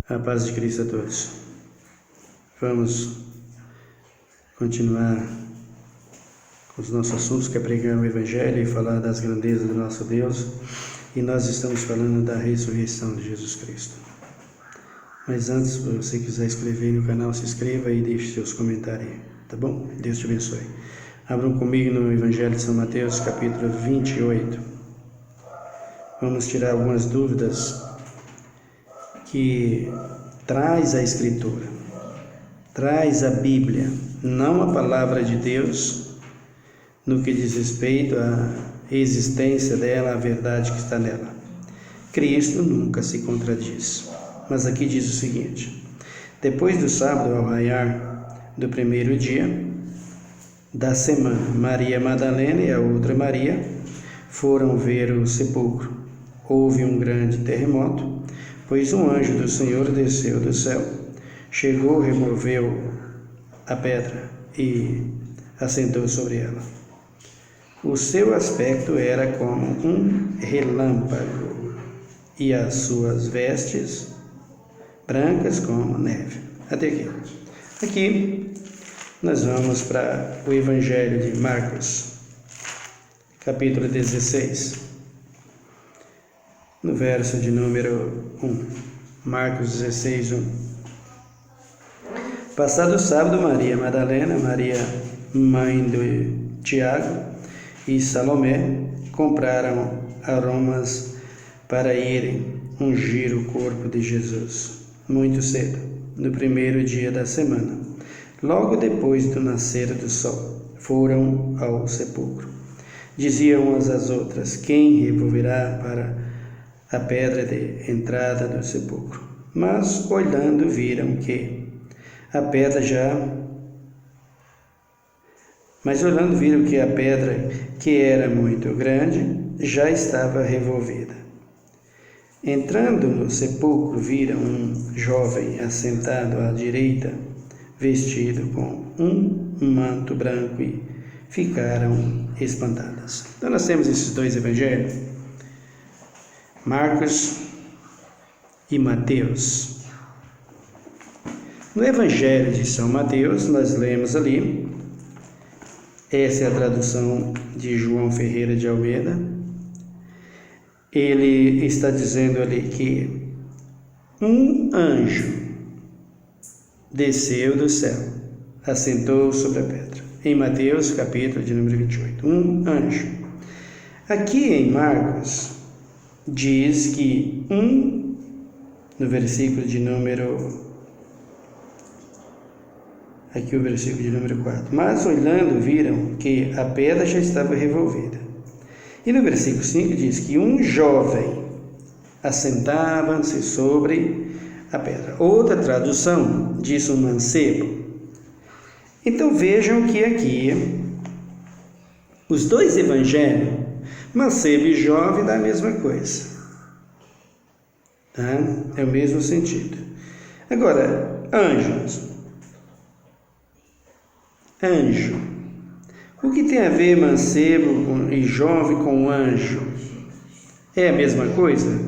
A paz de Cristo a todos. Vamos continuar com os nossos assuntos, que é pregar o Evangelho e falar das grandezas do nosso Deus. E nós estamos falando da ressurreição de Jesus Cristo. Mas antes, se você quiser escrever no canal, se inscreva e deixe seus comentários, tá bom? Deus te abençoe. Abram comigo no Evangelho de São Mateus, capítulo 28. Vamos tirar algumas dúvidas que traz a Escritura, traz a Bíblia, não a palavra de Deus, no que diz respeito à existência dela, a verdade que está nela. Cristo nunca se contradiz. Mas aqui diz o seguinte: depois do sábado, ao raiar do primeiro dia da semana, Maria Madalena e a outra Maria foram ver o sepulcro. Houve um grande terremoto, pois um anjo do Senhor desceu do céu, chegou, removeu a pedra e assentou sobre ela. O seu aspecto era como um relâmpago, e as suas vestes brancas como neve. Até aqui. Aqui nós vamos para o Evangelho de Marcos, capítulo 16. No verso de número 1, Marcos 16, 1. Passado o sábado, Maria Madalena, Maria, mãe de Tiago, e Salomé compraram aromas para irem ungir o corpo de Jesus. Muito cedo, no primeiro dia da semana, logo depois do nascer do sol, foram ao sepulcro. Diziam umas às outras: quem removerá para a pedra de entrada do sepulcro? Mas olhando viram que a pedra que era muito grande, já estava revolvida. Entrando no sepulcro, viram um jovem assentado à direita, vestido com um manto branco, e ficaram espantadas. Então nós temos esses dois evangelhos, Marcos e Mateus. No Evangelho de São Mateus, nós lemos ali, essa é a tradução de João Ferreira de Almeida. Ele está dizendo ali que um anjo desceu do céu, assentou sobre a pedra. Em Mateus, capítulo de número 28, um anjo. Aqui em Marcos, diz que no versículo de número... Aqui o versículo de número 4. Mas olhando viram que a pedra já estava revolvida. E no versículo 5 diz que um jovem assentava-se sobre a pedra. Outra tradução diz um mancebo. Então vejam que aqui os dois evangelhos, mancebo e jovem, dá a mesma coisa. Tá? É o mesmo sentido. Agora, anjo. O que tem a ver mancebo e jovem com anjo? É a mesma coisa?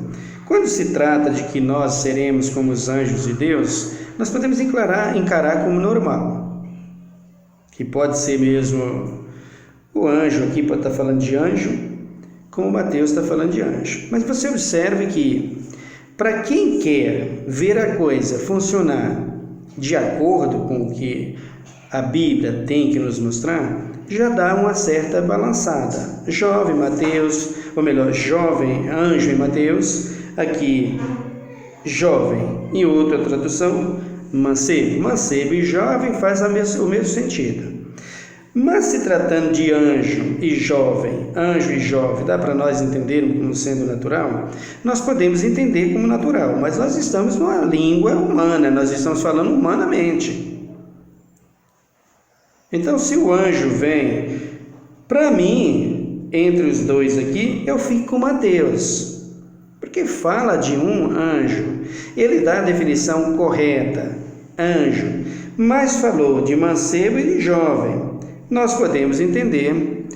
Quando se trata de que nós seremos como os anjos de Deus, nós podemos encarar como normal. Que pode ser mesmo o anjo aqui pode estar falando de anjo, como Mateus está falando de anjo. Mas você observe que, para quem quer ver a coisa funcionar de acordo com o que a Bíblia tem que nos mostrar, já dá uma certa balançada. Jovem anjo em Mateus, aqui jovem, em outra tradução, mancebo. Mancebo e jovem faz o mesmo sentido. Mas se tratando de anjo e jovem, dá para nós entendermos como sendo natural? Nós podemos entender como natural, mas nós estamos numa língua humana, nós estamos falando humanamente. Então, se o anjo vem, para mim, entre os dois aqui, eu fico com Mateus, porque fala de um anjo, ele dá a definição correta, anjo, mas falou de mancebo e de jovem. Nós podemos entender,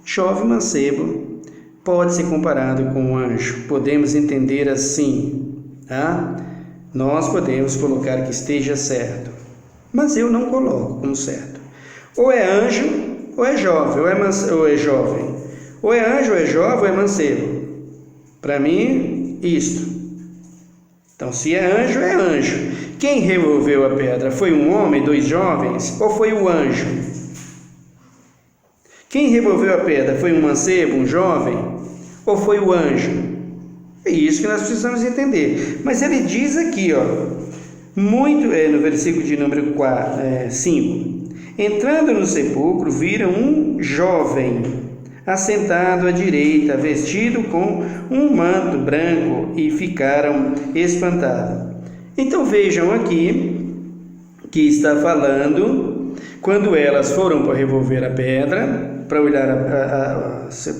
jovem mancebo pode ser comparado com um anjo, podemos entender assim, tá? nós podemos colocar que esteja certo, mas eu não coloco como certo. Ou é anjo, ou é jovem, ou é jovem. Ou é anjo, ou é jovem, ou é mancebo. Para mim, isto. Então, se é anjo, é anjo. Quem removeu a pedra? Foi um homem, 2 jovens, ou foi o anjo? Quem removeu a pedra? Foi um mancebo, um jovem, ou foi o anjo? É isso que nós precisamos entender. Mas ele diz aqui, no versículo de número 5: entrando no sepulcro, viram um jovem assentado à direita, vestido com um manto branco, e ficaram espantados. Então vejam aqui que está falando quando elas foram para revolver a pedra, para olhar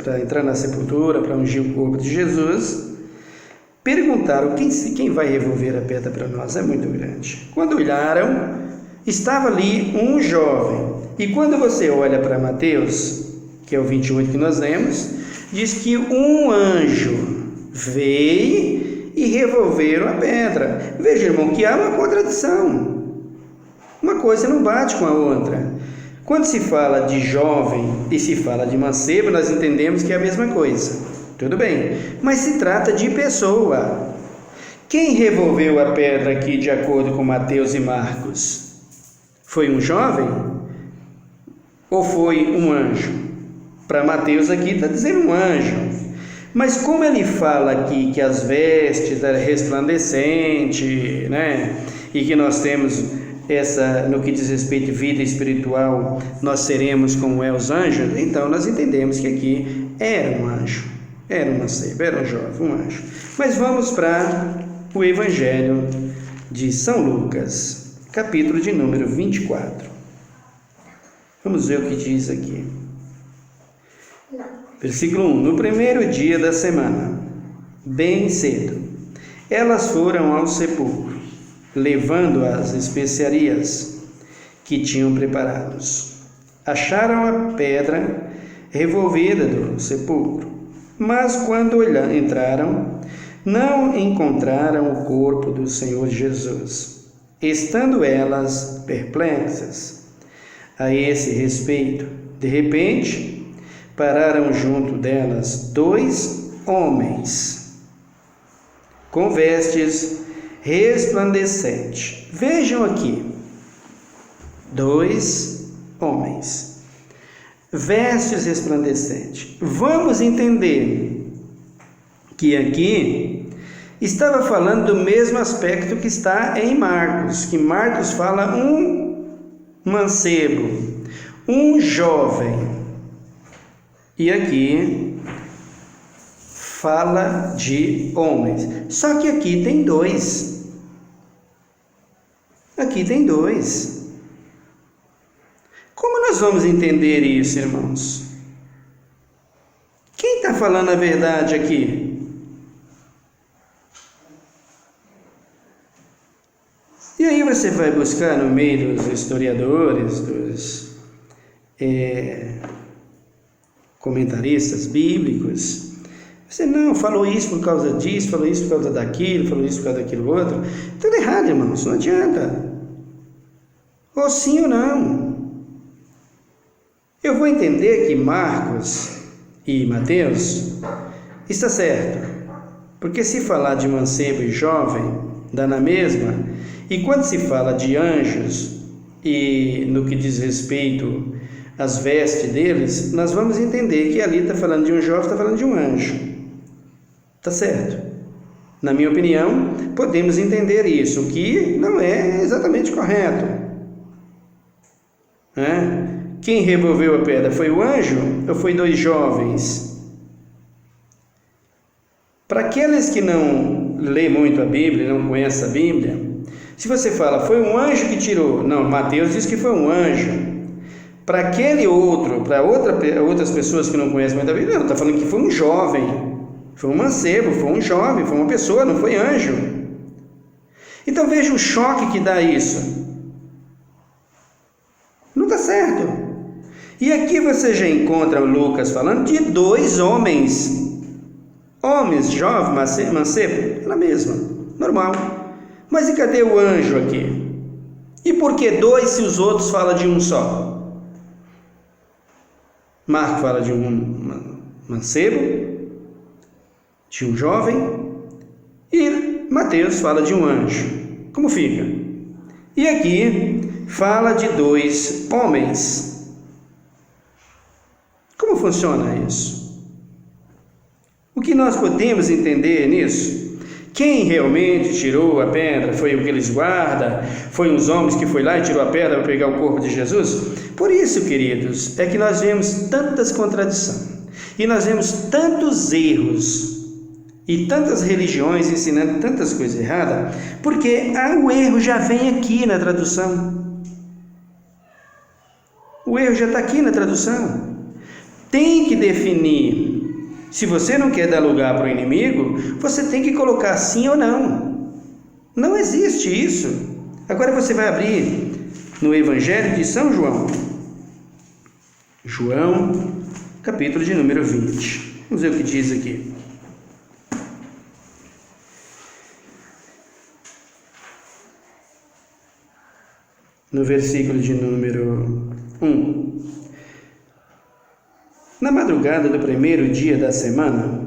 para entrar na sepultura, para ungir o corpo de Jesus. Perguntaram: quem vai revolver a pedra para nós? É muito grande. Quando olharam, estava ali um jovem. E quando você olha para Mateus, que é o 28 que nós lemos, diz que um anjo veio e revolveram a pedra. Veja, irmão, que há uma contradição. Uma coisa não bate com a outra. Quando se fala de jovem e se fala de mancebo, nós entendemos que é a mesma coisa. Tudo bem, mas se trata de pessoa. Quem revolveu a pedra aqui, de acordo com Mateus e Marcos? Foi um jovem? Ou foi um anjo? Para Mateus aqui está dizendo um anjo. Mas como ele fala aqui que as vestes eram resplandecentes, e que nós temos no que diz respeito à vida espiritual, nós seremos como os anjos, então nós entendemos que aqui era um anjo. Era um mancebo, era um jovem, um anjo. Mas vamos para o Evangelho de São Lucas, capítulo de número 24. Vamos ver o que diz aqui. Versículo 1. No primeiro dia da semana, bem cedo, elas foram ao sepulcro, levando as especiarias que tinham preparados. Acharam a pedra revolvida do sepulcro, mas quando entraram, não encontraram o corpo do Senhor Jesus, estando elas perplexas a esse respeito. De repente, pararam junto delas 2 homens, com vestes resplandecentes. Vejam aqui, 2 homens. Vestes resplandecentes. Vamos entender que aqui estava falando do mesmo aspecto que está em Marcos, que Marcos fala um mancebo, um jovem, e aqui fala de homens. Só que aqui tem 2. Aqui tem 2. Como nós vamos entender isso, irmãos? Quem está falando a verdade aqui? E aí você vai buscar no meio dos historiadores, dos comentaristas bíblicos. Você não falou isso por causa disso, falou isso por causa daquilo, falou isso por causa daquilo outro. Tudo errado, irmãos, não adianta. Ou sim ou não. Eu vou entender que Marcos e Mateus está certo, porque se falar de mancebo e jovem, dá na mesma, e quando se fala de anjos e no que diz respeito às vestes deles, nós vamos entender que ali está falando de um jovem, está falando de um anjo. Está certo? Na minha opinião, podemos entender isso, o que não é exatamente correto. Quem revolveu a pedra? Foi o anjo ou foi 2 jovens? Para aqueles que não lê muito a Bíblia, não conhecem a Bíblia, se você fala, foi um anjo que tirou, não, Mateus diz que foi um anjo. Para aquele outro, para outras pessoas que não conhecem muito a Bíblia, não, está falando que foi um jovem, foi um mancebo, foi um jovem, foi uma pessoa, não foi anjo. Então veja o choque que dá isso. Não está certo. E aqui você já encontra o Lucas falando de 2 homens. Homens, jovem, mancebo, ela mesma, normal. Mas e cadê o anjo aqui? E por que dois se os outros falam de um só? Marco fala de um mancebo, de um jovem, e Mateus fala de um anjo. Como fica? E aqui fala de dois homens. Como funciona isso? O que nós podemos entender nisso? Quem realmente tirou a pedra? Foi o que eles guardam? Foi uns homens que foi lá e tirou a pedra para pegar o corpo de Jesus? Por isso, queridos, é que nós vemos tantas contradições e nós vemos tantos erros e tantas religiões ensinando tantas coisas erradas, porque o erro já vem aqui na tradução. O erro já está aqui na tradução. Tem que definir. Se você não quer dar lugar para o inimigo, você tem que colocar sim ou não. Não existe isso. Agora você vai abrir no Evangelho de São João. João, capítulo de número 20. Vamos ver o que diz aqui. No versículo de número 1. Na madrugada do primeiro dia da semana,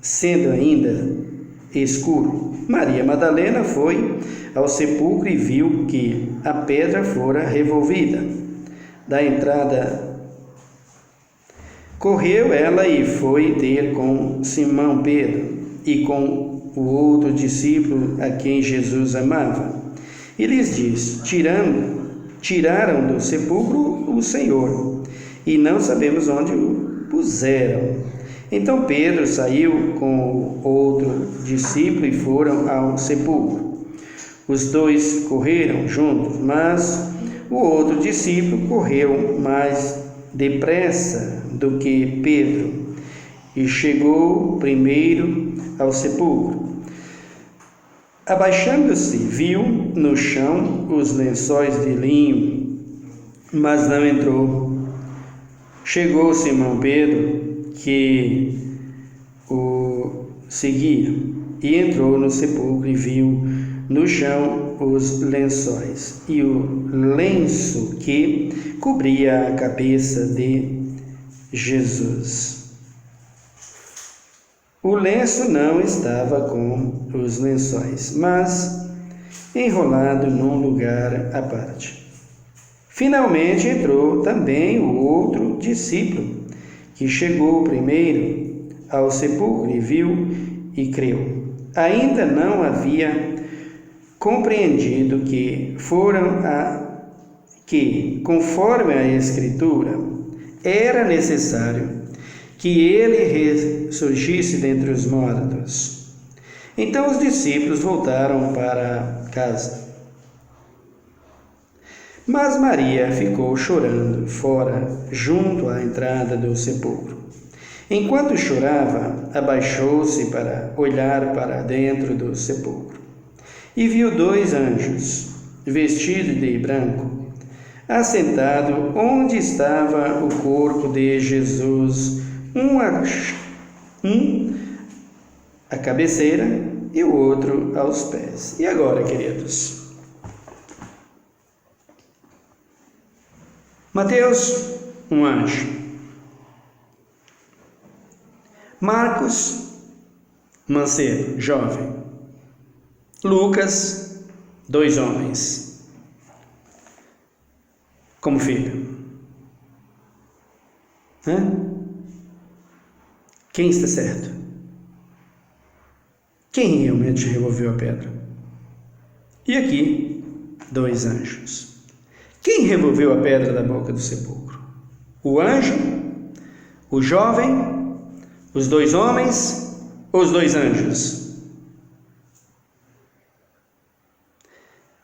sendo ainda escuro, Maria Madalena foi ao sepulcro e viu que a pedra fora removida da entrada. Correu ela e foi ter com Simão Pedro e com o outro discípulo a quem Jesus amava. E lhes disse: tiraram do sepulcro o Senhor, e não sabemos onde o puseram. Então Pedro saiu com o outro discípulo e foram ao sepulcro. Os dois correram juntos, mas o outro discípulo correu mais depressa do que Pedro e chegou primeiro ao sepulcro. Abaixando-se, viu no chão os lençóis de linho, mas não entrou. Chegou Simão Pedro, que o seguia, e entrou no sepulcro e viu no chão os lençóis e o lenço que cobria a cabeça de Jesus. O lenço não estava com os lençóis, mas enrolado num lugar à parte. Finalmente entrou também o outro discípulo, que chegou primeiro ao sepulcro e viu e creu. Ainda não havia compreendido que conforme a Escritura, era necessário que ele ressurgisse dentre os mortos. Então os discípulos voltaram para casa. Mas Maria ficou chorando fora, junto à entrada do sepulcro. Enquanto chorava, abaixou-se para olhar para dentro do sepulcro e viu dois anjos, vestidos de branco, assentado onde estava o corpo de Jesus, um à cabeceira e o outro aos pés. E agora, queridos? Mateus, um anjo. Marcos, mancebo, jovem. Lucas, dois homens. Como filho. Quem está certo? Quem realmente removeu a pedra? E aqui, dois anjos. Quem removeu a pedra da boca do sepulcro? O anjo? O jovem? Os dois homens? Ou os dois anjos?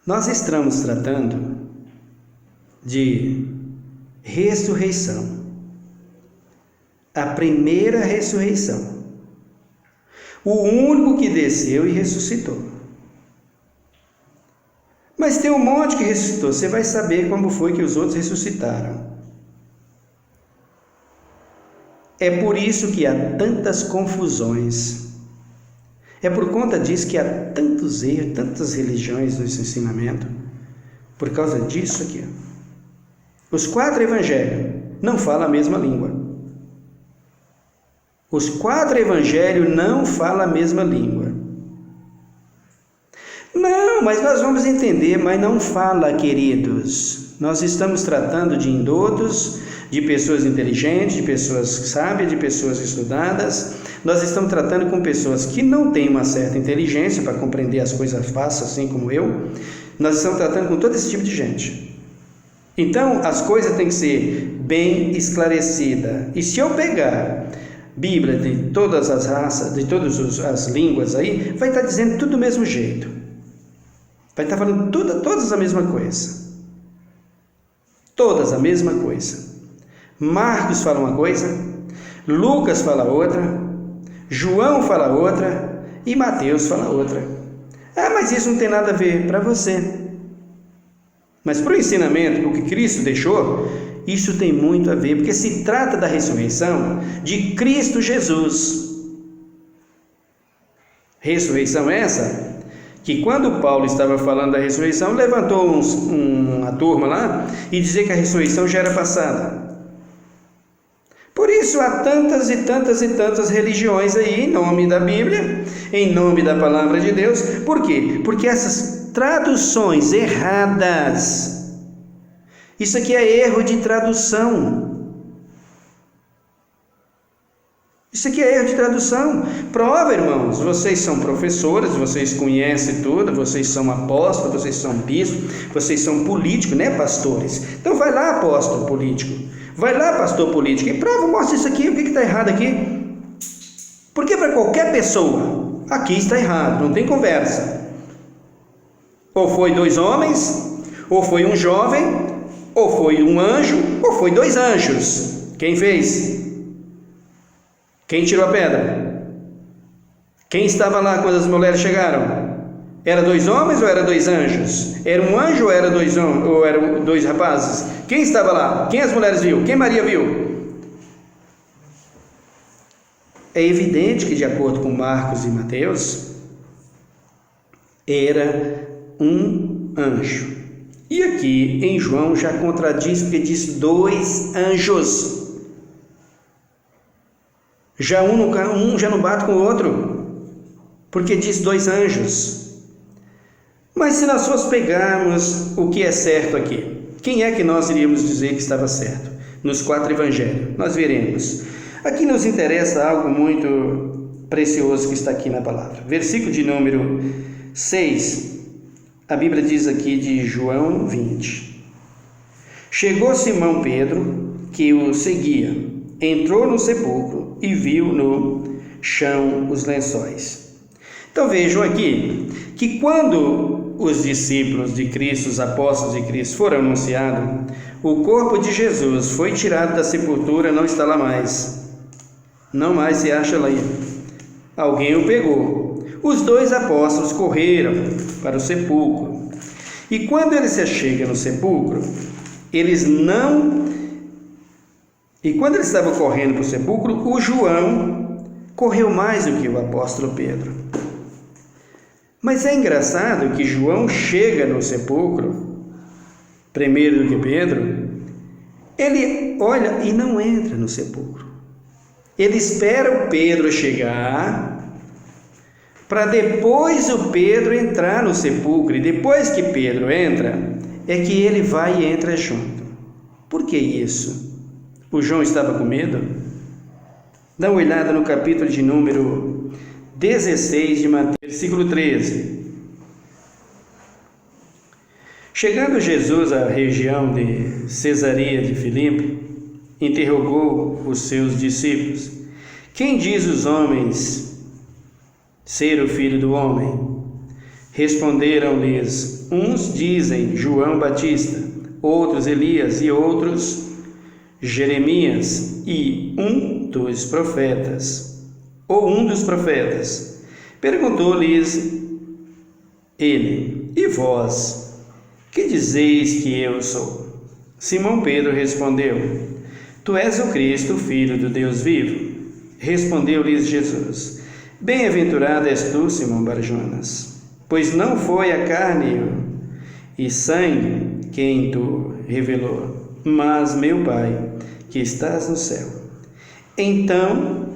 Nós estamos tratando de ressurreição. A primeira ressurreição. O único que desceu e ressuscitou. Mas tem um monte que ressuscitou. Você vai saber como foi que os outros ressuscitaram. É por isso que há tantas confusões. É por conta disso que há tantos erros, tantas religiões nesse ensinamento, por causa disso aqui. Os 4 evangelhos não falam a mesma língua. Os 4 evangelhos não falam a mesma língua. Não, mas nós vamos entender, mas não fala, queridos. Nós estamos tratando de indutos, de pessoas inteligentes, de pessoas sábias, de pessoas estudadas. Nós estamos tratando com pessoas que não têm uma certa inteligência para compreender as coisas fáceis, assim como eu. Nós estamos tratando com todo esse tipo de gente. Então, as coisas têm que ser bem esclarecidas. E se eu pegar Bíblia de todas as raças, de todas as línguas aí, vai estar dizendo tudo do mesmo jeito. Vai estar falando todas a mesma coisa. Todas a mesma coisa. Marcos fala uma coisa, Lucas fala outra, João fala outra e Mateus fala outra. Ah, mas isso não tem nada a ver para você. Mas para o ensinamento, o que Cristo deixou, isso tem muito a ver, porque se trata da ressurreição de Cristo Jesus. Ressurreição essa, que quando Paulo estava falando da ressurreição, levantou uma turma lá e dizia que a ressurreição já era passada. Por isso há tantas e tantas e tantas religiões aí, em nome da Bíblia, em nome da palavra de Deus. Por quê? Porque essas traduções erradas, isso aqui é erro de tradução. Isso aqui é erro de tradução. Prova, irmãos, vocês são professores, vocês conhecem tudo, vocês são apóstolos, vocês são bispos, vocês são políticos, né, pastores? Então vai lá, apóstolo político. Vai lá, pastor político, e prova, mostra isso aqui, o que está errado aqui. Porque para qualquer pessoa, aqui está errado, não tem conversa. Ou foi 2 homens, ou foi um jovem, ou foi um anjo, ou foi 2 anjos. Quem fez? Quem tirou a pedra? Quem estava lá quando as mulheres chegaram? Era 2 homens ou era 2 anjos? Era um anjo ou era 2 rapazes? Quem estava lá? Quem as mulheres viu? Quem Maria viu? É evidente que, de acordo com Marcos e Mateus, era um anjo. E aqui em João já contradiz, porque diz 2 anjos. Já um já não bate com o outro, porque diz 2 anjos. Mas se nós fosse pegarmos o que é certo aqui, quem é que nós iríamos dizer que estava certo? Nos 4 evangelhos, nós veremos. Aqui nos interessa algo muito precioso que está aqui na palavra. Versículo de número 6, a Bíblia diz aqui de João 20. Chegou Simão Pedro, que o seguia, entrou no sepulcro e viu no chão os lençóis. Então vejam aqui, que quando os discípulos de Cristo, os apóstolos de Cristo foram anunciados, o corpo de Jesus foi tirado da sepultura, não está lá mais. Não mais se acha lá. Alguém o pegou. Os 2 apóstolos correram para o sepulcro. E quando eles se chegam no sepulcro, quando eles estavam correndo para o sepulcro, o João correu mais do que o apóstolo Pedro. Mas é engraçado que João chega no sepulcro, primeiro do que Pedro, ele olha e não entra no sepulcro. Ele espera o Pedro chegar, para depois o Pedro entrar no sepulcro. E depois que Pedro entra, é que ele vai e entra junto. Por que isso? O João estava com medo? Dá uma olhada no capítulo de número 16 de Mateus, versículo 13. Chegando Jesus à região de Cesareia de Filipe, interrogou os seus discípulos: quem diz os homens ser o Filho do Homem? Responderam-lhes: uns dizem João Batista, outros Elias e outros Jeremias e um dos profetas. Perguntou-lhes ele: e vós, que dizeis que eu sou? Simão Pedro respondeu: tu és o Cristo, Filho do Deus vivo. Respondeu-lhes Jesus: Bem-aventurado és tu, Simão Barjonas, pois não foi a carne e sangue quem tu revelou, mas meu Pai, que estás no céu. Então,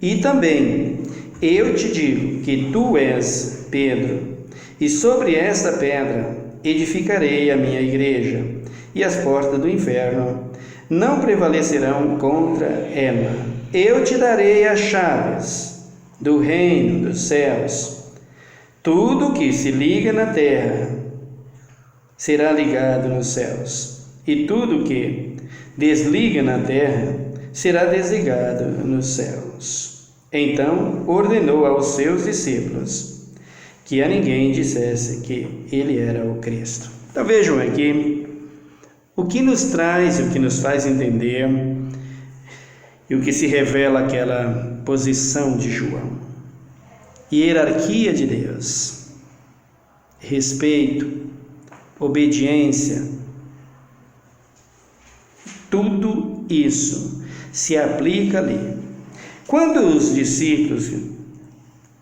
e também eu te digo que tu és Pedro, e sobre esta pedra edificarei a minha igreja, e as portas do inferno não prevalecerão contra ela. Eu te darei as chaves do reino dos céus. Tudo que se liga na terra será ligado nos céus, e tudo que desliga na terra será desligado nos céus. Então ordenou aos seus discípulos que a ninguém dissesse que ele era o Cristo. Então vejam aqui o que nos traz, o que nos faz entender e o que se revela aquela posição de João. Hierarquia de Deus, respeito, obediência, tudo isso se aplica ali. Quando os discípulos,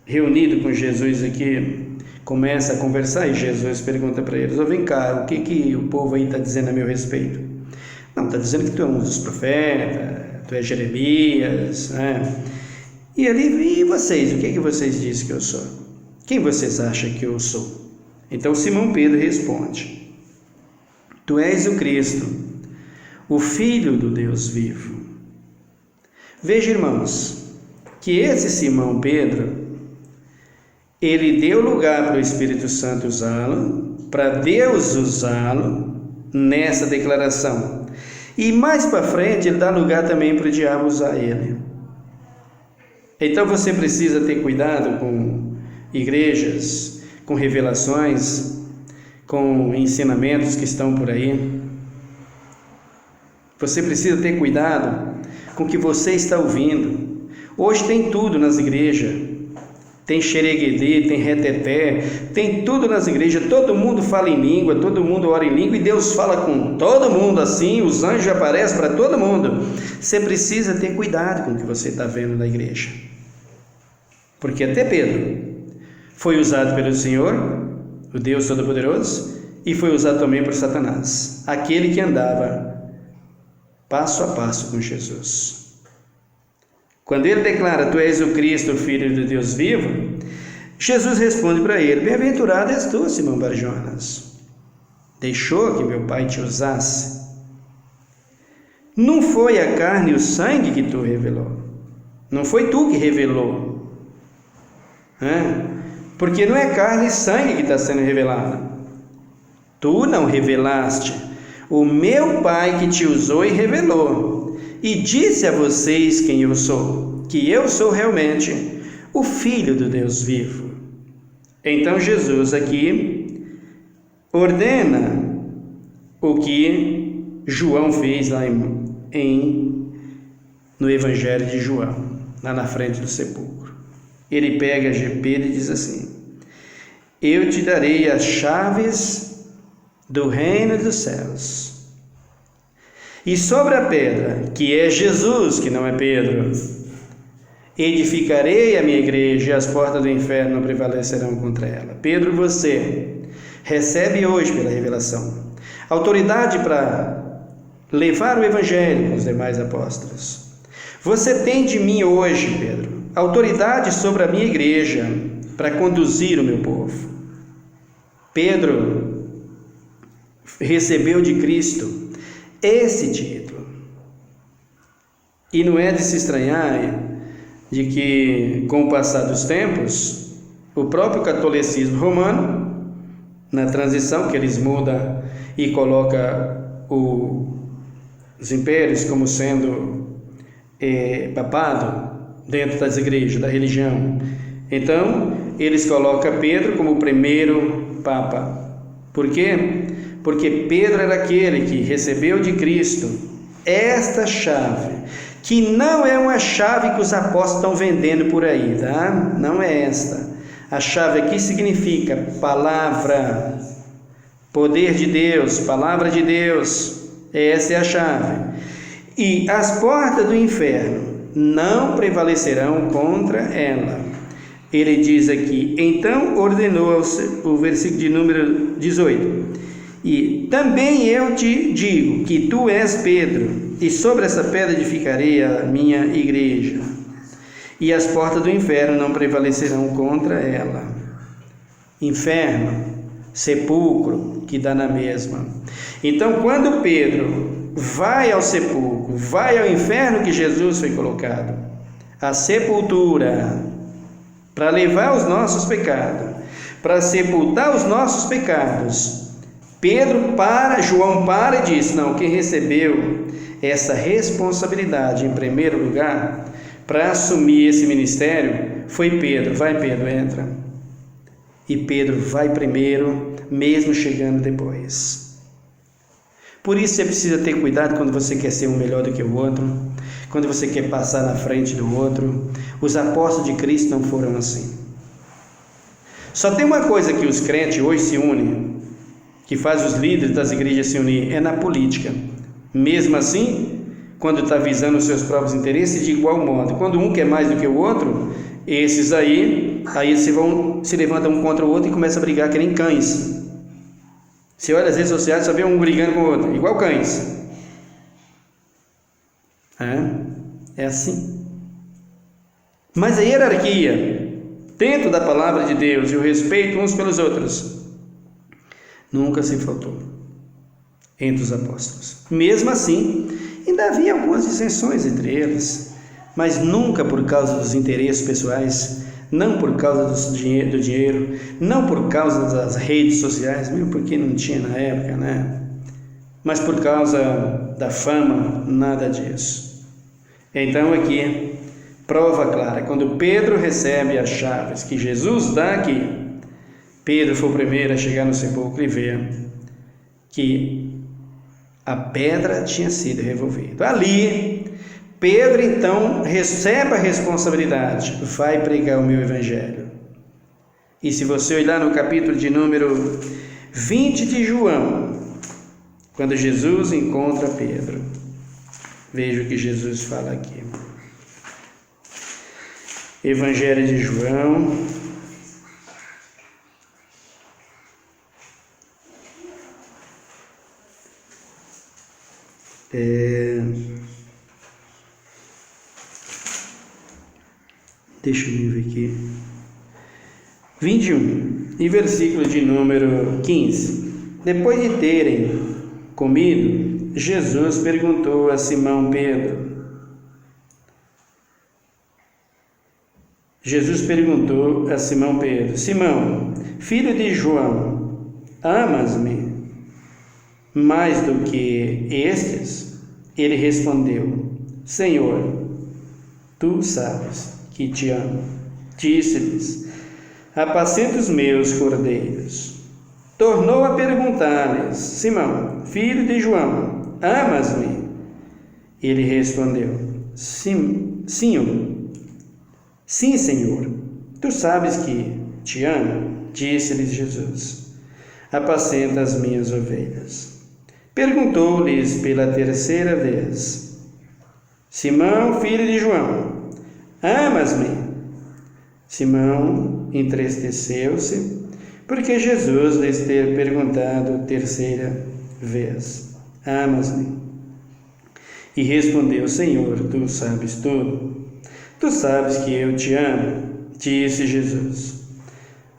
reunidos com Jesus aqui, começam a conversar, e Jesus pergunta para eles: vem cá, o que o povo aí está dizendo a meu respeito? Não, está dizendo que tu é um dos profetas, tu é Jeremias, né? E vocês, o que vocês dizem que eu sou? Quem vocês acham que eu sou? Então Simão Pedro responde: tu és o Cristo, o Filho do Deus vivo. Veja, irmãos, que esse Simão Pedro, ele deu lugar para o Espírito Santo usá-lo, para Deus usá-lo nessa declaração. E mais para frente ele dá lugar também para o diabo usar ele. Então você precisa ter cuidado com igrejas, com revelações, com ensinamentos que estão por aí. Você precisa ter cuidado com o que você está ouvindo. Hoje tem tudo nas igrejas. Tem xereguedê, tem reteté, tem tudo nas igrejas. Todo mundo fala em língua, todo mundo ora em língua, e Deus fala com todo mundo assim, os anjos aparecem para todo mundo. Você precisa ter cuidado com o que você está vendo na igreja. Porque até Pedro foi usado pelo Senhor, o Deus Todo-Poderoso, e foi usado também por Satanás, aquele que andava passo a passo com Jesus. Quando ele declara: tu és o Cristo, o Filho de Deus vivo, Jesus responde para ele: bem-aventurado és tu, Simão Barjonas. Deixou que meu Pai te usasse. Não foi a carne e o sangue que tu revelou. Não foi tu que revelou. Porque não é carne e sangue que está sendo revelado. Tu não revelaste. O meu Pai que te usou e revelou. E disse a vocês quem eu sou, que eu sou realmente o Filho do Deus vivo. Então Jesus aqui ordena o que João fez lá no Evangelho de João, lá na frente do sepulcro. Ele pega Pedro e diz assim: eu te darei as chaves do reino dos céus. E sobre a pedra, que é Jesus, que não é Pedro, edificarei a minha igreja, e as portas do inferno não prevalecerão contra ela. Pedro, você recebe hoje pela revelação autoridade para levar o Evangelho com os demais apóstolos. Você tem de mim hoje, Pedro, autoridade sobre a minha igreja para conduzir o meu povo. Pedro recebeu de Cristo esse título. E não é de se estranhar de que, com o passar dos tempos, o próprio catolicismo romano, na transição que eles mudam e colocam os impérios como sendo papado dentro das igrejas, da religião. Então, eles colocam Pedro como o primeiro papa. Por quê? Porque Pedro era aquele que recebeu de Cristo esta chave, que não é uma chave que os apóstolos estão vendendo por aí, tá? Não é esta. A chave aqui significa palavra, poder de Deus, palavra de Deus. Essa é a chave. E as portas do inferno não prevalecerão contra ela. ele diz aqui: então ordenou, o versículo de número 18, e também eu te digo que tu és Pedro, e sobre essa pedra edificarei a minha igreja, e as portas do inferno não prevalecerão contra ela. Inferno, sepulcro, que dá na mesma. Então, quando Pedro vai ao sepulcro, vai ao inferno que Jesus foi colocado, a sepultura, para levar os nossos pecados, para sepultar os nossos pecados, João para e diz: não, quem recebeu essa responsabilidade em primeiro lugar para assumir esse ministério foi Pedro. Vai, Pedro, entra. E Pedro vai primeiro, mesmo chegando depois. Por isso você precisa ter cuidado quando você quer ser um melhor do que o outro, quando você quer passar na frente do outro. Os apóstolos de Cristo não foram assim. Só tem uma coisa que os crentes hoje se unem, que faz os líderes das igrejas se unir, é na política. Mesmo assim, quando está visando os seus próprios interesses, de igual modo. Quando um quer mais do que o outro, esses aí se levantam um contra o outro e começam a brigar que nem cães. Você olha as redes sociais, só vê um brigando com o outro, igual cães. É assim. Mas a hierarquia, dentro da palavra de Deus, e o respeito uns pelos outros, nunca se faltou entre os apóstolos. Mesmo assim, ainda havia algumas dissensões entre eles, mas nunca por causa dos interesses pessoais, não por causa do dinheiro, não por causa das redes sociais, mesmo porque não tinha na época, né? Mas por causa da fama, nada disso. Então aqui, prova clara, quando Pedro recebe as chaves que Jesus dá aqui, Pedro foi o primeiro a chegar no sepulcro e ver que a pedra tinha sido removida. Ali, Pedro então recebe a responsabilidade, vai pregar o meu evangelho. E se você olhar no capítulo de número 20 de João, quando Jesus encontra Pedro, veja o que Jesus fala aqui. Evangelho de João, deixa eu ver aqui, 21, e versículo de número 15. Depois de terem comido, Jesus perguntou a Simão Pedro. Simão, filho de João, amas-me mais do que estes? Ele respondeu: Senhor, tu sabes que te amo. Disse-lhes: apacenta os meus cordeiros. Tornou a perguntar-lhes: Simão, filho de João, amas-me? Ele respondeu: Sim, Senhor, tu sabes que te amo. Disse-lhes Jesus: apacenta as minhas ovelhas. Perguntou-lhes pela terceira vez: Simão, filho de João, amas-me? Simão entristeceu-se, porque Jesus lhes ter perguntado terceira vez: amas-me? E respondeu: Senhor, tu sabes tudo. Tu sabes que eu te amo. Disse Jesus: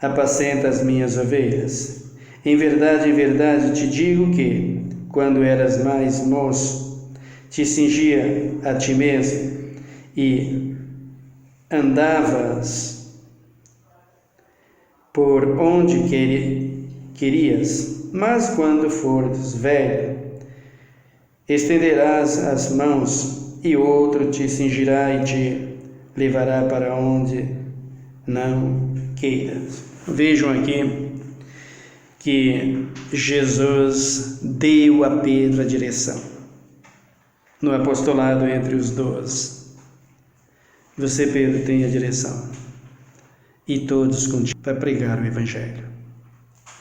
apacenta as minhas ovelhas. Em verdade te digo que, quando eras mais moço, te cingia a ti mesmo e andavas por onde querias, mas quando fores velho, estenderás as mãos e outro te cingirá e te levará para onde não queiras. Vejam aqui que Jesus deu a Pedro a direção no apostolado entre os 12. Você, Pedro, tem a direção e todos contigo para pregar o evangelho.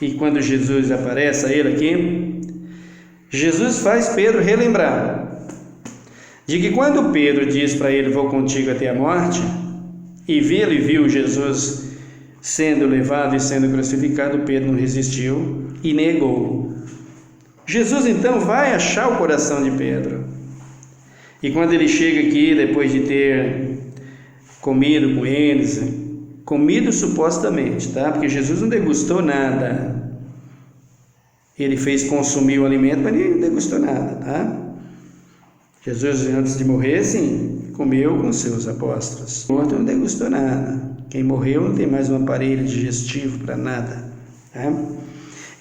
E quando Jesus aparece a ele aqui, Jesus faz Pedro relembrar de que quando Pedro diz para ele: vou contigo até a morte, e viu Jesus sendo levado e sendo crucificado, Pedro não resistiu e negou. Jesus então vai achar o coração de Pedro. E quando ele chega aqui, depois de ter comido com eles, comido supostamente, tá? Porque Jesus não degustou nada. Ele fez consumir o alimento, mas ele não degustou nada, tá? Jesus, antes de morrer, sim, comeu com seus apóstolos. O morto não degustou nada. Quem morreu não tem mais um aparelho digestivo para nada, tá?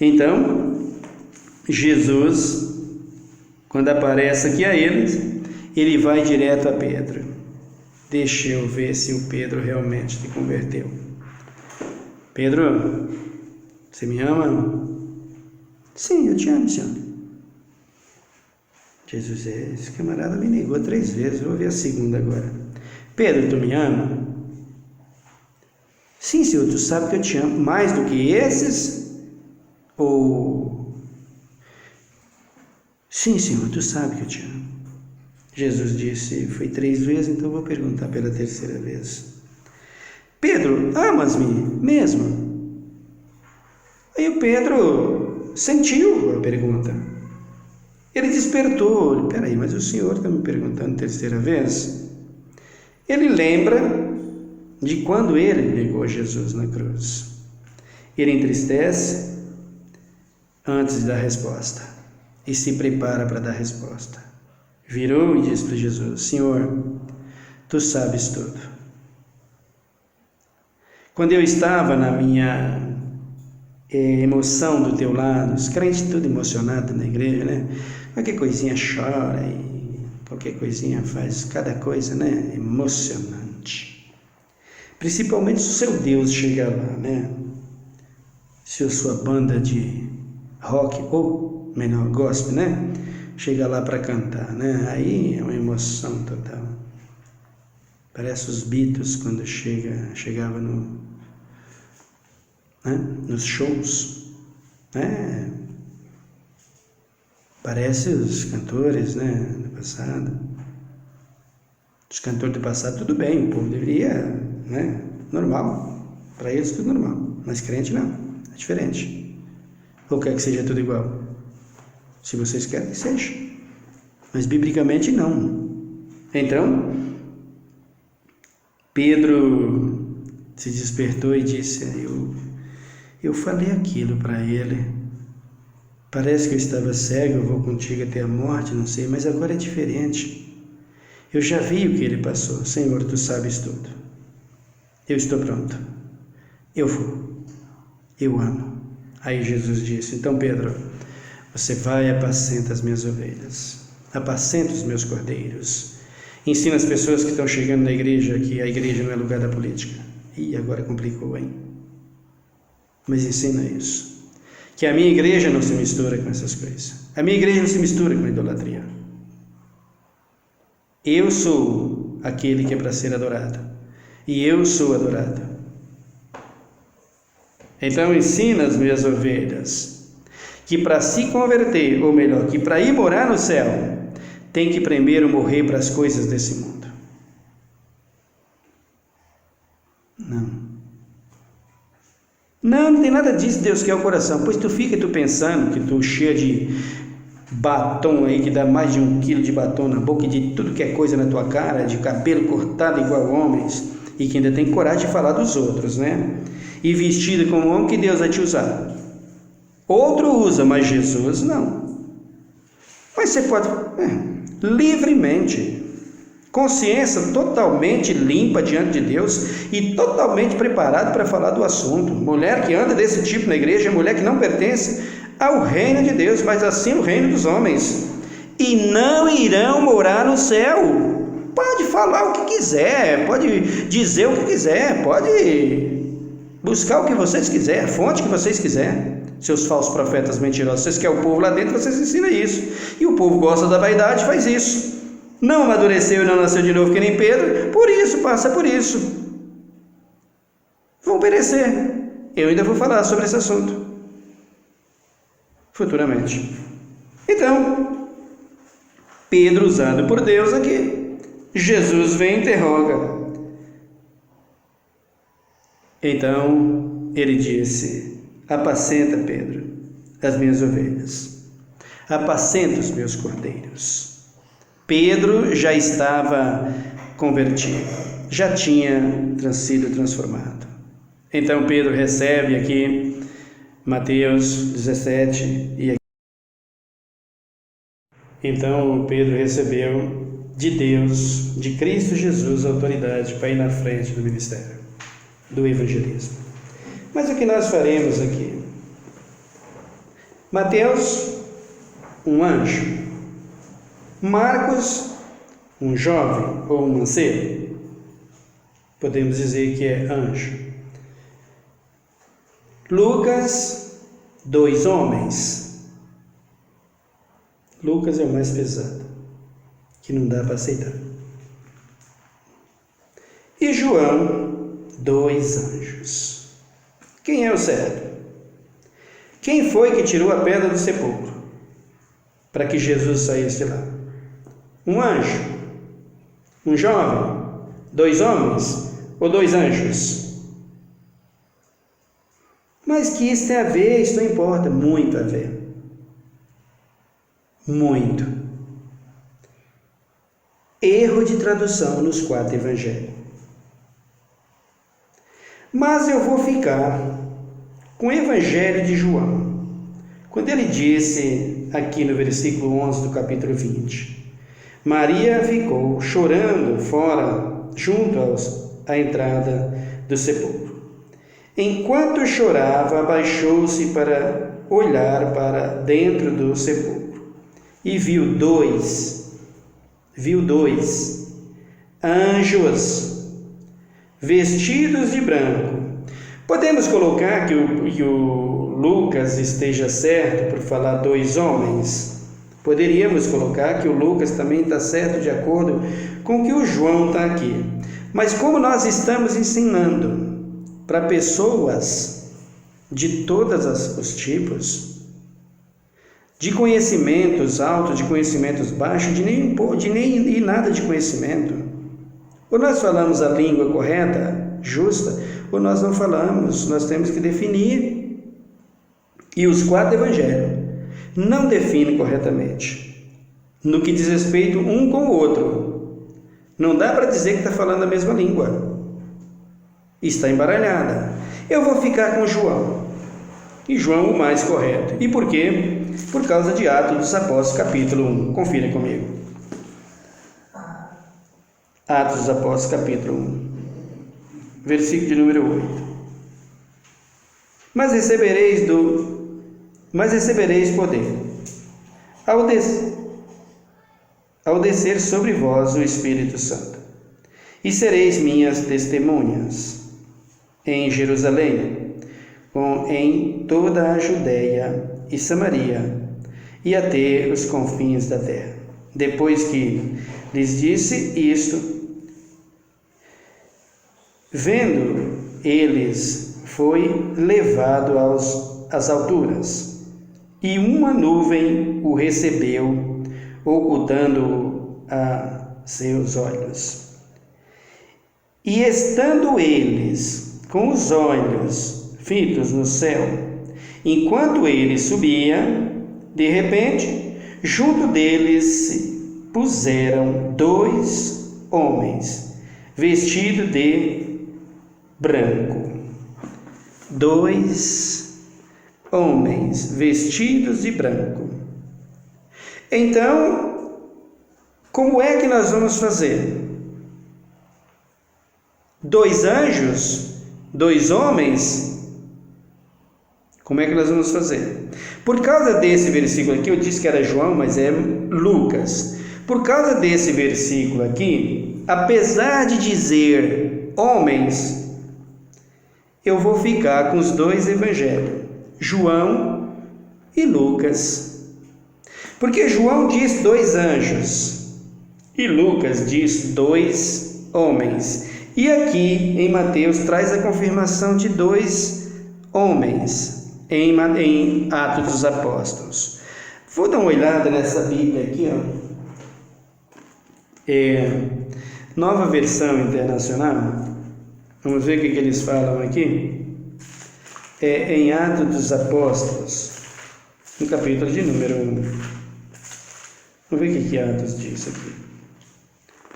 Então, Jesus, quando aparece aqui a eles, ele vai direto a Pedro. Deixa eu ver se o Pedro realmente se converteu. Pedro, você me ama? Sim, eu te amo, Senhor. Jesus, esse camarada me negou 3 vezes, eu vou ver a segunda agora. Pedro, tu me ama? Sim, Senhor, tu sabe que eu te amo mais do que esses? Ou... Sim, Senhor, tu sabe que eu te amo. Jesus disse, foi 3 vezes, então vou perguntar pela 3ª vez. Pedro, amas-me mesmo? Aí o Pedro sentiu a pergunta. Ele despertou. Peraí, mas o Senhor está me perguntando 3ª vez? Ele lembra de quando ele negou Jesus na cruz. Ele entristece antes de dar resposta e se prepara para dar resposta. Virou e disse para Jesus, Senhor, tu sabes tudo. Quando eu estava na minha emoção do teu lado, os crentes tudo emocionado na igreja, né? Qualquer coisinha chora e qualquer coisinha faz cada coisa, né? Emocionante. Principalmente se o seu Deus chegar lá, né? Se a sua banda de rock ou menor gospel, né? Chega lá para cantar, né? Aí é uma emoção total. Parece os Beatles quando chegava nos shows, né? Parece os cantores, né? Do passado. Os cantores do passado, tudo bem, o povo deveria, né? Normal. Para eles tudo normal. Mas crente não, é diferente. Ou quer que seja tudo igual? Se vocês querem que seja. Mas biblicamente não. Então, Pedro se despertou e disse, eu falei aquilo para ele. Parece que eu estava cego, eu vou contigo até a morte, não sei, mas agora é diferente. Eu já vi o que ele passou. Senhor, tu sabes tudo. Eu estou pronto. Eu vou. Eu amo. Aí Jesus disse, então Pedro, você vai e apacenta as minhas ovelhas, apacenta os meus cordeiros, ensina as pessoas que estão chegando na igreja que a igreja não é lugar da política. Ih, agora complicou, hein? Mas ensina isso, que a minha igreja não se mistura com essas coisas, a minha igreja não se mistura com a idolatria. Eu sou aquele que é para ser adorado, e eu sou adorado. Então ensina as minhas ovelhas que para se converter, ou melhor, que para ir morar no céu, tem que primeiro morrer para as coisas desse mundo. Não tem nada disso, Deus quer o coração. Pois tu fica pensando que tu cheio de batom aí, que dá mais de 1 quilo de batom na boca, e de tudo que é coisa na tua cara, de cabelo cortado igual homens, e que ainda tem coragem de falar dos outros, né? E vestido como homem, que Deus vai te usar. Outro usa, mas Jesus não. Mas você pode, livremente, consciência totalmente limpa diante de Deus e totalmente preparado para falar do assunto. Mulher que anda desse tipo na igreja é mulher que não pertence ao reino de Deus, mas assim o reino dos homens. E não irão morar no céu. Pode falar o que quiser, pode dizer o que quiser, pode buscar o que vocês quiserem, a fonte que vocês quiserem. Seus falsos profetas mentirosos, vocês querem o povo lá dentro, vocês ensinam isso. E o povo gosta da vaidade, faz isso. Não amadureceu e não nasceu de novo que nem Pedro, por isso, passa por isso. Vão perecer. Eu ainda vou falar sobre esse assunto futuramente. Então, Pedro usado por Deus aqui. Jesus vem e interroga. Então ele disse: apacenta, Pedro, as minhas ovelhas, apacenta os meus cordeiros. Pedro já estava convertido, já tinha sido transformado. Então Pedro recebe aqui Mateus 17 e aqui. Então Pedro recebeu de Deus, de Cristo Jesus, a autoridade para ir na frente do ministério, do evangelismo. Mas o que nós faremos aqui? Mateus, um anjo. Marcos, um jovem ou um mancebo. Podemos dizer que é anjo. Lucas, 2 homens. Lucas é o mais pesado, que não dá para aceitar. E João, 2 anjos. Quem é o certo? Quem foi que tirou a pedra do sepulcro para que Jesus saísse de lá? Um anjo? Um jovem? 2 homens? Ou 2 anjos? Mas que isso tem a ver, isso não importa, muito a ver. Muito. Erro de tradução nos 4 evangelhos. Mas eu vou ficar com o evangelho de João, quando ele disse aqui no versículo 11 do capítulo 20, Maria ficou chorando fora, junto à entrada do sepulcro. Enquanto chorava, abaixou-se para olhar para dentro do sepulcro e viu dois anjos vestidos de branco. Podemos colocar que o Lucas esteja certo por falar 2 homens. Poderíamos colocar que o Lucas também está certo de acordo com o que o João está aqui. Mas como nós estamos ensinando para pessoas de todos os tipos, de conhecimentos altos, de conhecimentos baixos, de nem nada de conhecimento, ou nós falamos a língua correta, justa, ou nós não falamos, nós temos que definir. E os 4 evangelhos não definem corretamente, no que diz respeito um com o outro. Não dá para dizer que está falando a mesma língua. Está embaralhada. Eu vou ficar com João. E João o mais correto. E por quê? Por causa de Atos dos Apóstolos, capítulo 1. Confira comigo. Atos dos Apóstolos, capítulo 1. Versículo de número 8. Mas recebereis poder ao descer sobre vós o Espírito Santo, e sereis minhas testemunhas em Jerusalém, em toda a Judeia e Samaria, e até os confins da terra. Depois que lhes disse isto, vendo eles, foi levado às alturas, e uma nuvem o recebeu, ocultando-o a seus olhos. E estando eles com os olhos fitos no céu, enquanto ele subia, de repente, junto deles se puseram 2 homens, vestidos de branco. 2 homens vestidos de branco. Então, como é que nós vamos fazer? 2 anjos, 2 homens, como é que nós vamos fazer? Por causa desse versículo aqui, eu disse que era João, mas é Lucas. Por causa desse versículo aqui, apesar de dizer homens, eu vou ficar com os 2 evangelhos, João e Lucas. Porque João diz 2 anjos e Lucas diz 2 homens. E aqui em Mateus traz a confirmação de 2 homens em Atos dos Apóstolos. Vou dar uma olhada nessa Bíblia aqui, ó. Nova Versão Internacional, Vamos ver o que eles falam aqui? É em Atos dos Apóstolos, no capítulo de número 1. Vamos ver o que Atos diz aqui.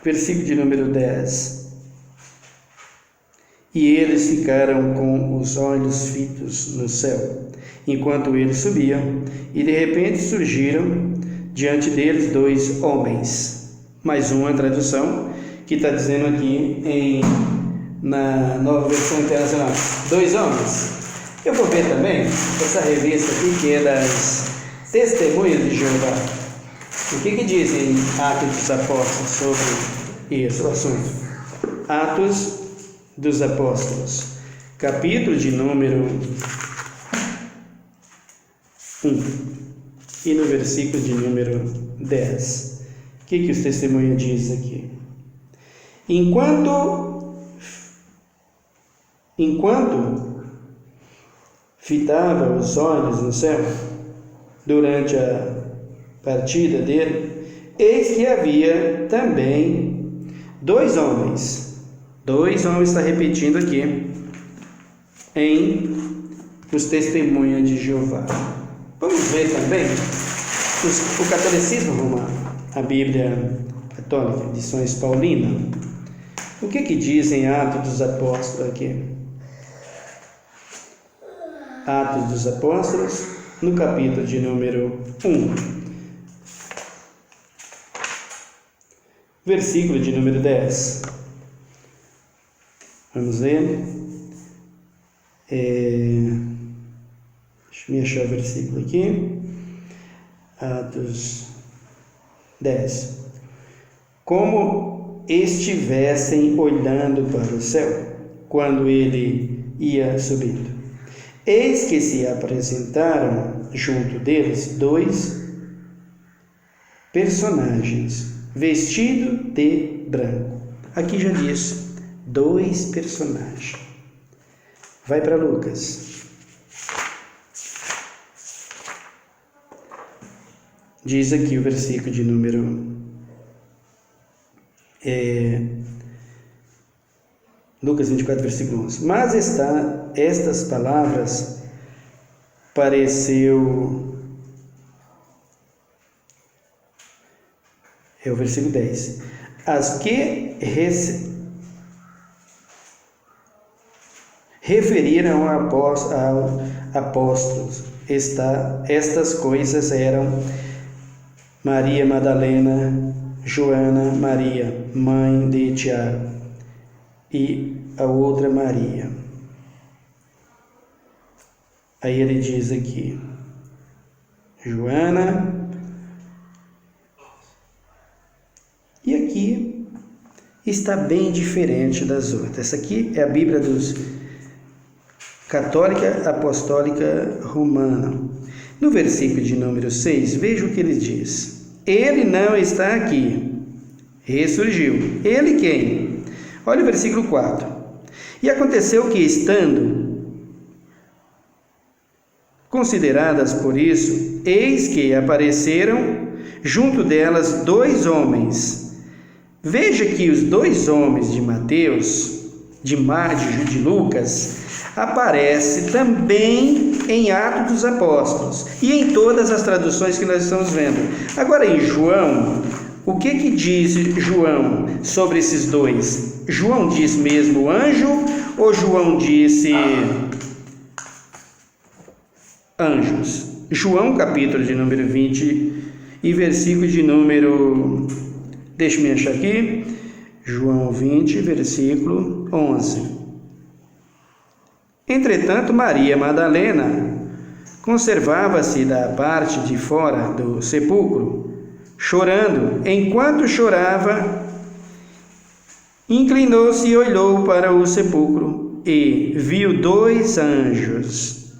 Versículo de número 10. E eles ficaram com os olhos fitos no céu, enquanto eles subiam, e de repente surgiram diante deles 2 homens. Mais uma tradução que está dizendo aqui na Nova Versão Internacional, 2 homens. Eu vou ver também essa revista aqui, que é das Testemunhas de Jeová. O que dizem Atos dos Apóstolos sobre esse assunto? Atos dos Apóstolos, capítulo de número 1 e no versículo de número 10. O que os testemunhos dizem aqui? Enquanto fitava os olhos no céu, durante a partida dele, eis que havia também 2 homens. 2 homens está repetindo aqui em os testemunhos de Jeová. Vamos ver também o catolicismo romano, a Bíblia católica, edições Paulina. O que dizem Atos dos Apóstolos aqui? Atos dos Apóstolos, no capítulo de número 1, versículo de número 10. Vamos ler. Deixa eu achar o versículo aqui. Atos 10. Como estivessem olhando para o céu, quando ele ia subindo, eis que se apresentaram junto deles 2 personagens, vestidos de branco. Aqui já diz 2 personagens. Vai para Lucas. Diz aqui o versículo de número Lucas 24, versículo 11. Mas estas palavras pareceu... É o versículo 10. As que referiram ao apóstolos, estas coisas eram Maria Madalena, Joana, Maria, mãe de Tiago, e a outra Maria. Aí ele diz aqui, Joana, e aqui está bem diferente das outras. Essa aqui é a Bíblia dos Católica Apostólica Romana. No versículo de número 6, veja o que ele diz. Ele não está aqui, ressurgiu. Ele quem? Olha o versículo 4. E aconteceu que, estando consideradas por isso, eis que apareceram junto delas 2 homens. Veja que os 2 homens de Mateus, de Lucas, aparece também em Atos dos Apóstolos e em todas as traduções que nós estamos vendo. Agora em João, o que diz João sobre esses 2? João diz mesmo anjo ou João disse anjos? João capítulo de número 20 e versículo de número... Deixa-me achar aqui. João 20, versículo 11. Entretanto, Maria Madalena conservava-se da parte de fora do sepulcro, chorando. Enquanto chorava, inclinou-se e olhou para o sepulcro e viu 2 anjos.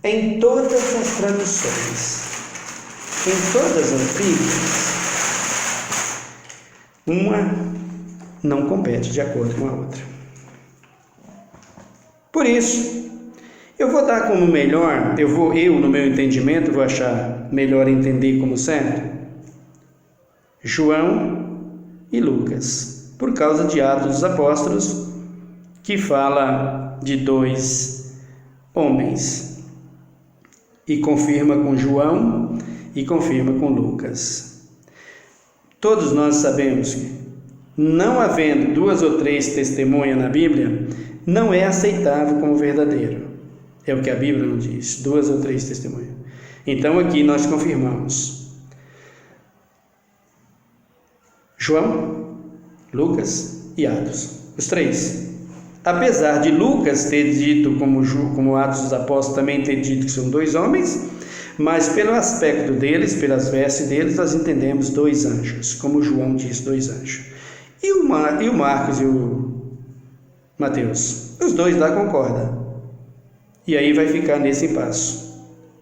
Em todas as traduções, em todas as Bíblias, uma não compete de acordo com a outra. Por isso, eu vou dar como melhor, eu no meu entendimento, vou achar melhor entender como certo, João e Lucas. por causa de Atos dos Apóstolos, que fala de 2 homens, e confirma com João e confirma com Lucas. Todos nós sabemos que, não havendo 2 ou 3 testemunhas na Bíblia, não é aceitável como verdadeiro. É o que a Bíblia nos diz, 2 ou 3 testemunhas. Então aqui nós confirmamos João, Lucas e Atos, os 3. Apesar de Lucas ter dito, como Atos dos Apóstolos também ter dito que são 2 homens, mas pelo aspecto deles, pelas vestes deles, nós entendemos 2 anjos, como João diz, 2 anjos. E o Marcos e o Mateus, os 2 lá concordam. E aí vai ficar nesse impasse.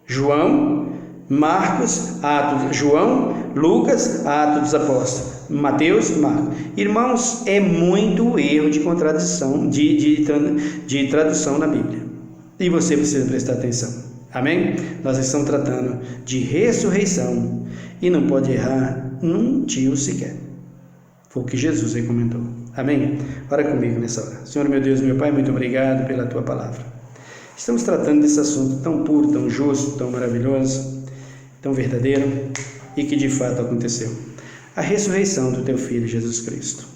João, Marcos, Atos, João, Lucas, Atos dos Apóstolos, Mateus, Marcos. Irmãos, é muito erro de contradição, de tradução na Bíblia. E você precisa prestar atenção. Amém? Nós estamos tratando de ressurreição e não pode errar num tio sequer. Foi o que Jesus recomendou. Amém? Ora comigo nessa hora. Senhor, meu Deus, meu Pai, muito obrigado pela Tua palavra. Estamos tratando desse assunto tão puro, tão justo, tão maravilhoso, tão verdadeiro e que de fato aconteceu. A ressurreição do Teu Filho Jesus Cristo,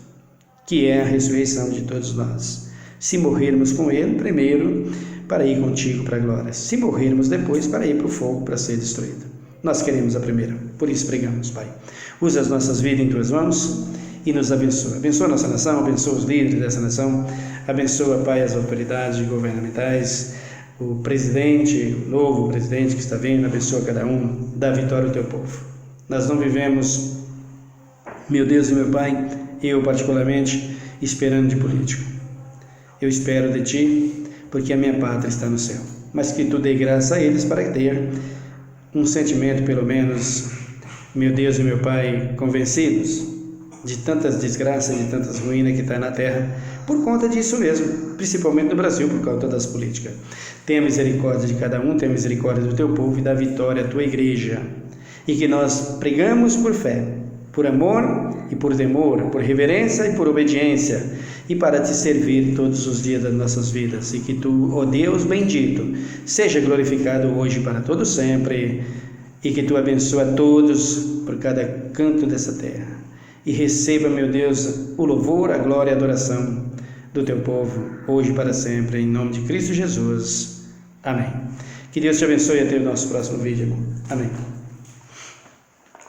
que é a ressurreição de todos nós. Se morrermos com Ele, primeiro, para ir contigo para a glória. Se morrermos depois, para ir para o fogo, para ser destruído. Nós queremos a primeira, por isso pregamos, Pai. Usa as nossas vidas em Tuas mãos e nos abençoa. Abençoa a nossa nação, abençoa os líderes dessa nação, abençoa, Pai, as autoridades governamentais, o presidente, o novo presidente que está vindo, abençoa cada um, dá vitória ao Teu povo. Nós não vivemos, meu Deus e meu Pai, eu particularmente, esperando de político. Eu espero de Ti, porque a minha pátria está no céu. Mas que Tu dê graça a eles para ter um sentimento, pelo menos, meu Deus e meu Pai, convencidos de tantas desgraças, de tantas ruínas que está na terra, por conta disso mesmo, principalmente no Brasil, por causa das políticas. Tenha misericórdia de cada um, tenha misericórdia do Teu povo e dá vitória à Tua igreja. E que nós pregamos por fé, por amor e por temor, por reverência e por obediência, e para Te servir todos os dias das nossas vidas. E que Tu, ó Deus bendito, seja glorificado hoje para todo sempre, e que Tu abençoe a todos por cada canto dessa terra. E receba, meu Deus, o louvor, a glória e a adoração do Teu povo, hoje e para sempre, em nome de Cristo Jesus. Amém. Que Deus te abençoe e até o nosso próximo vídeo. Amém.